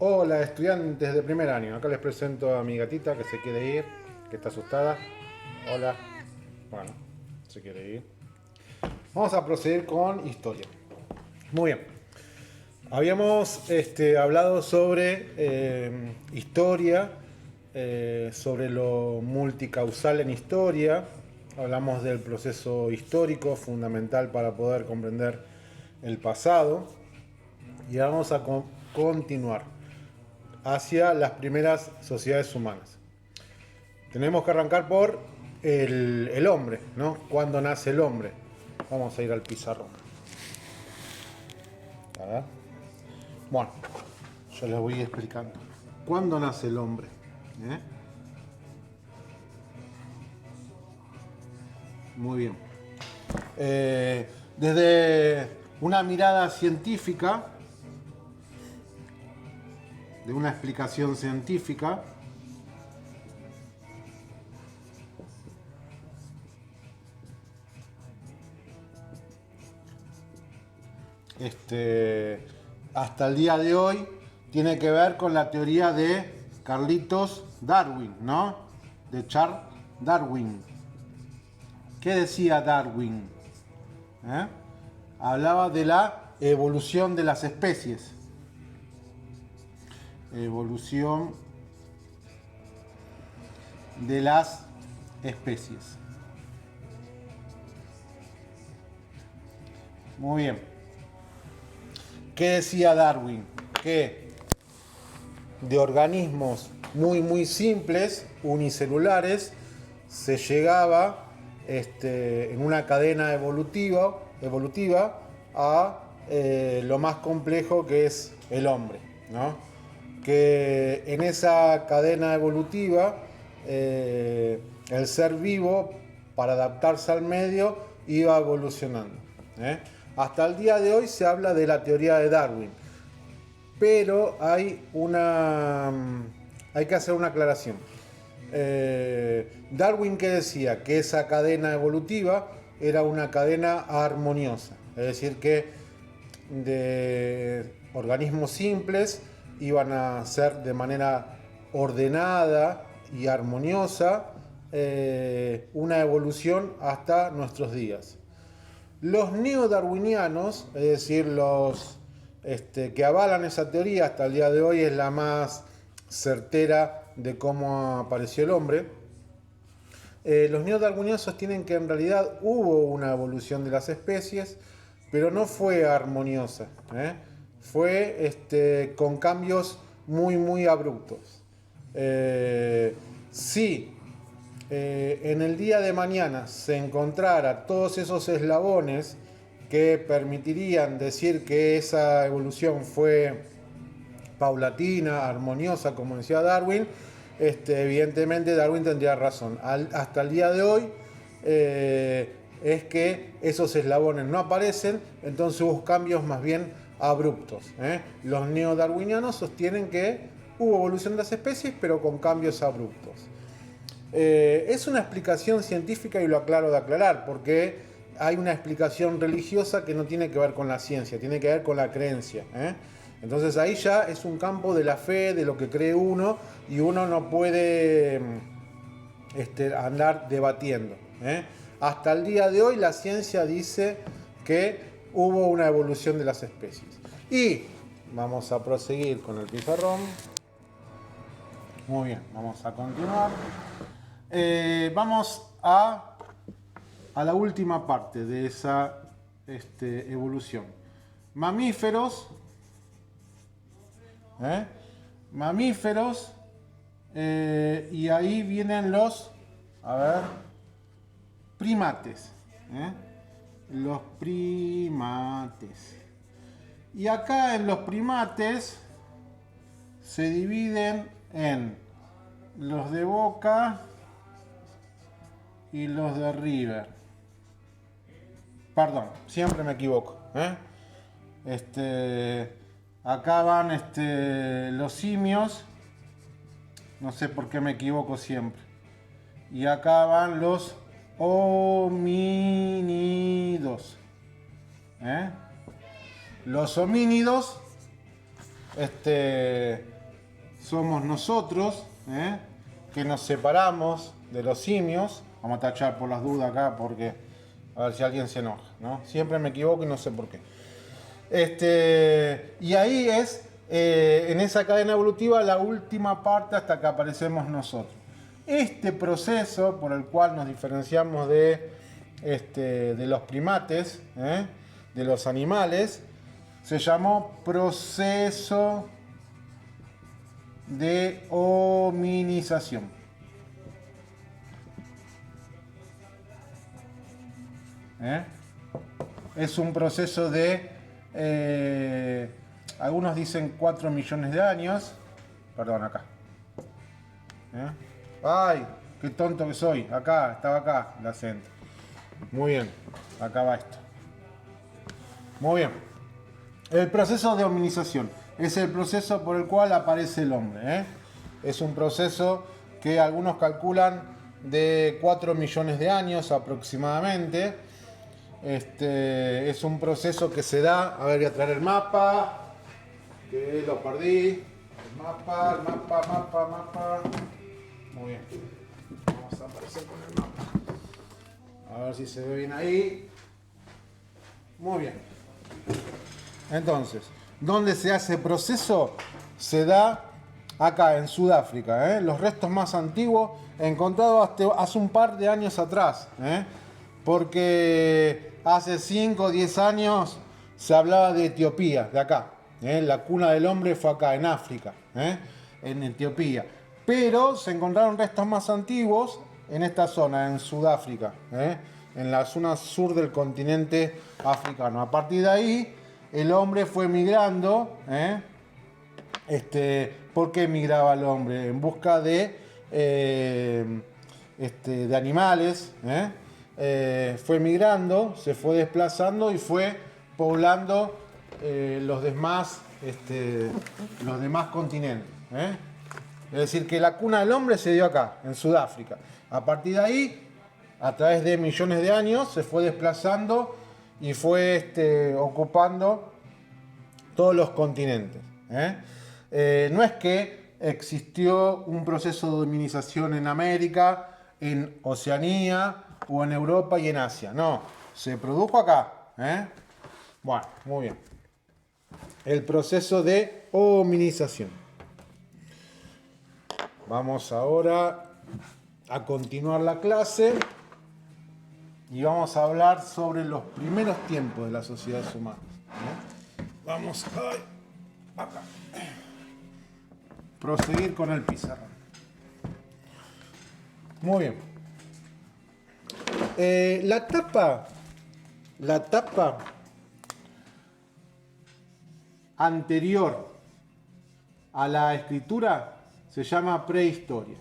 Hola estudiantes de primer año, acá les presento a mi gatita que se quiere ir, que está asustada. Hola. Bueno, se quiere ir. Vamos a proceder con historia. Muy bien. Habíamos hablado sobre historia, sobre lo multicausal en historia. Hablamos del proceso histórico fundamental para poder comprender el pasado. Y vamos a continuar hacia las primeras sociedades humanas. Tenemos que arrancar por el hombre, ¿no? ¿Cuándo nace el hombre? Vamos a ir al pizarrón. A ver. Bueno, yo les voy explicando. ¿Cuándo nace el hombre? ¿Eh? Muy bien. Desde una mirada científica, de una explicación científica, hasta el día de hoy tiene que ver con la teoría de Carlitos Darwin, ¿no? De Charles Darwin. ¿Qué decía Darwin? Hablaba de la evolución de las especies. Evolución de las especies. Muy bien. ¿Qué decía Darwin? Que de organismos muy simples, unicelulares, se llegaba en una cadena evolutiva a lo más complejo que es el hombre, ¿no? Que en esa cadena evolutiva el ser vivo, para adaptarse al medio, iba evolucionando. Hasta el día de hoy se habla de la teoría de Darwin, pero hay que hacer una aclaración. Darwin, ¿qué decía? Que esa cadena evolutiva era una cadena armoniosa, es decir, que de organismos simples iban a ser de manera ordenada y armoniosa una evolución hasta nuestros días. Los neodarwinianos, es decir, los que avalan esa teoría hasta el día de hoy, es la más certera de cómo apareció el hombre. Los neodarwinianos sostienen que en realidad hubo una evolución de las especies, pero no fue armoniosa, fue con cambios muy abruptos. Si en el día de mañana se encontrara todos esos eslabones que permitirían decir que esa evolución fue paulatina, armoniosa, como decía Darwin, evidentemente Darwin tendría razón. Hasta el día de hoy es que esos eslabones no aparecen, entonces hubo cambios más bien abruptos. Los neodarwinianos sostienen que hubo evolución de las especies, pero con cambios abruptos. Es una explicación científica y lo aclaro de aclarar, porque hay una explicación religiosa que no tiene que ver con la ciencia, tiene que ver con la creencia. Entonces ahí ya es un campo de la fe, de lo que cree uno, y uno no puede andar debatiendo. Hasta el día de hoy la ciencia dice que hubo una evolución de las especies. Y vamos a proseguir con el pizarrón. Muy bien, vamos a continuar. Vamos a la última parte de esa evolución. Mamíferos. Mamíferos. Y ahí vienen los, primates. Los primates. Y acá en los primates se dividen en los de boca y los de River. Perdón, siempre me equivoco. Acá van los simios. No sé por qué me equivoco siempre. Y acá van los homínidos. Los homínidos somos nosotros, que nos separamos de los simios. Vamos a tachar por las dudas acá porque a ver si alguien se enoja, ¿no? Siempre me equivoco y no sé por qué. Y ahí es, en esa cadena evolutiva, la última parte hasta que aparecemos nosotros. Este proceso por el cual nos diferenciamos de los primates, de los animales, se llamó proceso de hominización. Es un proceso de, algunos dicen 4 millones de años. Perdón, acá. ¡Ay! ¡Qué tonto que soy! Acá, estaba acá el acento. Muy bien, acá va esto. Muy bien. El proceso de hominización es el proceso por el cual aparece el hombre. Es un proceso que algunos calculan de 4 millones de años aproximadamente. Es un proceso que se da. A ver, voy a traer el mapa, que lo perdí. El mapa. Muy bien. Vamos a aparecer con el mapa. A ver si se ve bien ahí. Muy bien. Entonces, ¿dónde se hace el proceso? Se da acá en Sudáfrica. Los restos más antiguos encontrados hace un par de años atrás. Porque hace 5 o 10 años se hablaba de Etiopía, de acá. La cuna del hombre fue acá, en África, en Etiopía. Pero se encontraron restos más antiguos en esta zona, en Sudáfrica, en la zona sur del continente africano. A partir de ahí, el hombre fue migrando. ¿Por qué migraba el hombre? En busca de animales. Fue migrando, se fue desplazando y fue poblando los demás continentes. Es decir, que la cuna del hombre se dio acá, en Sudáfrica. A partir de ahí, a través de millones de años, se fue desplazando y fue ocupando todos los continentes. No es que existió un proceso de hominización en América, en Oceanía o en Europa y en Asia. No, se produjo acá. Bueno, muy bien. El proceso de hominización. Vamos ahora a continuar la clase y vamos a hablar sobre los primeros tiempos de las sociedades humanas. Vamos acá. Proseguir con el pizarrón. Muy bien. La etapa anterior a la escritura se llama prehistoria.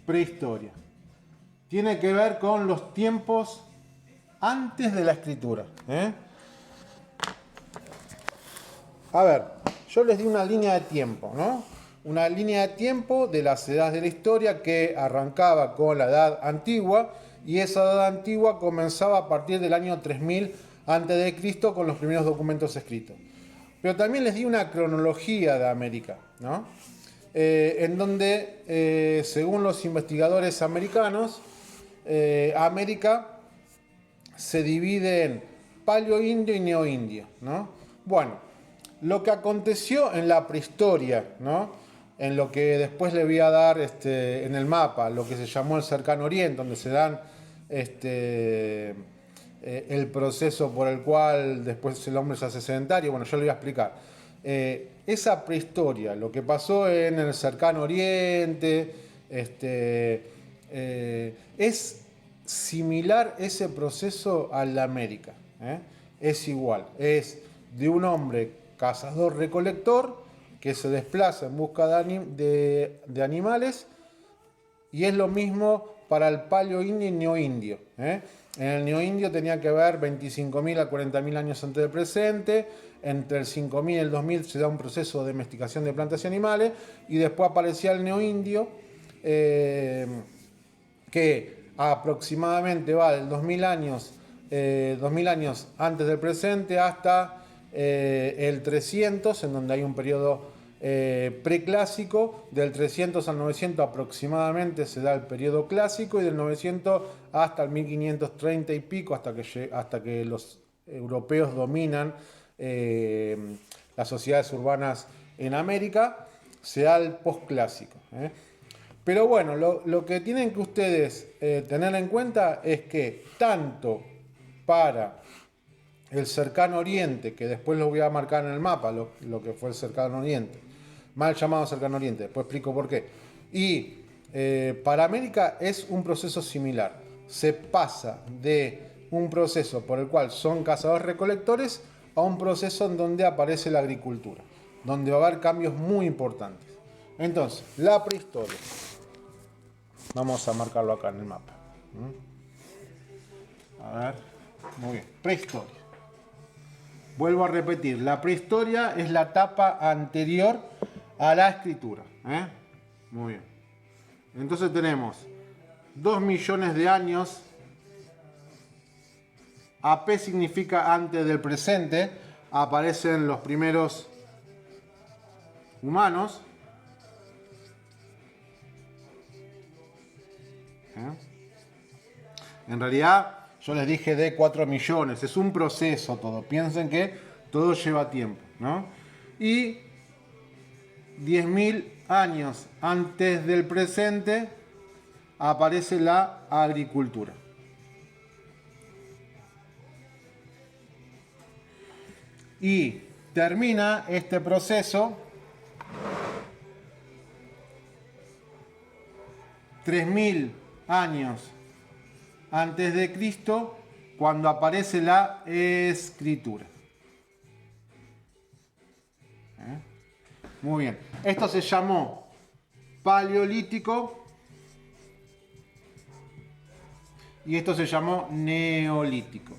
Prehistoria. Tiene que ver con los tiempos antes de la escritura. A ver, yo les di una línea de tiempo, ¿no? Una línea de tiempo de las edades de la historia que arrancaba con la edad antigua, y esa edad antigua comenzaba a partir del año 3000 a.C. con los primeros documentos escritos. Pero también les di una cronología de América, ¿no? En donde, según los investigadores americanos, América se divide en paleoindio y neoindio, ¿no? Bueno, lo que aconteció en la prehistoria, ¿no? En lo que después le voy a dar en el mapa, lo que se llamó el Cercano Oriente, donde se dan el proceso por el cual después el hombre se hace sedentario. Bueno, yo le voy a explicar. Esa prehistoria, lo que pasó en el Cercano Oriente, es similar ese proceso a la América. Es igual, es de un hombre cazador-recolector que se desplaza en busca de animales, y es lo mismo para el paleoindio y neoindio. En el neoindio tenía que ver 25.000 a 40.000 años antes del presente. Entre el 5.000 y el 2.000 se da un proceso de domesticación de plantas y animales, y después aparecía el neoindio, que aproximadamente va del 2.000 años antes del presente hasta el 300, en donde hay un periodo preclásico. Del 300 al 900 aproximadamente se da el periodo clásico, y del 900 hasta el 1530 y pico, hasta que los europeos dominan las sociedades urbanas en América, se da el posclásico. Pero bueno, lo que tienen que ustedes tener en cuenta es que tanto para el cercano oriente, que después lo voy a marcar en el mapa, lo que fue el cercano oriente, mal llamado cercano oriente, después explico por qué, y para América es un proceso similar. Se pasa de un proceso por el cual son cazadores recolectores a un proceso en donde aparece la agricultura, donde va a haber cambios muy importantes. Entonces, la prehistoria. Vamos a marcarlo acá en el mapa. A ver, muy bien. Prehistoria. Vuelvo a repetir, la prehistoria es la etapa anterior a la escritura. Muy bien. Entonces tenemos 2 millones de años. AP significa antes del presente. Aparecen los primeros humanos. En realidad yo les dije de 4 millones, es un proceso todo, piensen que todo lleva tiempo, ¿no? Y 10.000 años antes del presente aparece la agricultura. Y termina este proceso 3.000 años antes de Cristo, cuando aparece la escritura. Muy bien. Esto se llamó paleolítico y esto se llamó neolítico.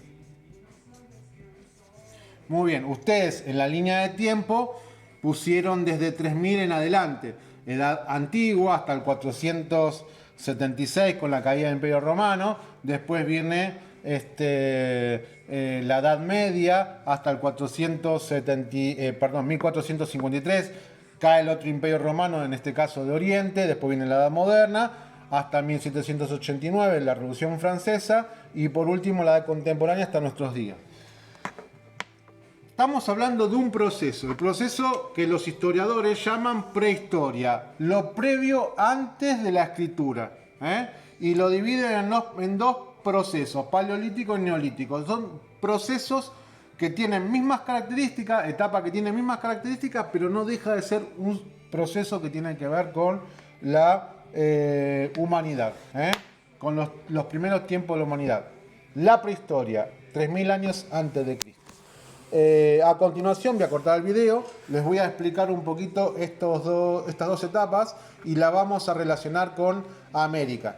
Muy bien. Ustedes en la línea de tiempo pusieron desde 3000 en adelante. Edad antigua hasta el 476 con la caída del Imperio Romano. Después viene la Edad Media hasta el 1453. Cae el otro Imperio Romano, en este caso de Oriente. Después viene la Edad Moderna hasta 1789, la Revolución Francesa. Y por último la Edad Contemporánea hasta nuestros días. Estamos hablando de un proceso, el proceso que los historiadores llaman prehistoria, lo previo antes de la escritura, y lo dividen en dos procesos, paleolítico y neolítico. Son procesos que tienen mismas características, etapas que tienen mismas características, pero no deja de ser un proceso que tiene que ver con la humanidad, con los primeros tiempos de la humanidad. La prehistoria, 3000 años antes de Cristo. A continuación voy a cortar el video, les voy a explicar un poquito estas dos etapas y la vamos a relacionar con América.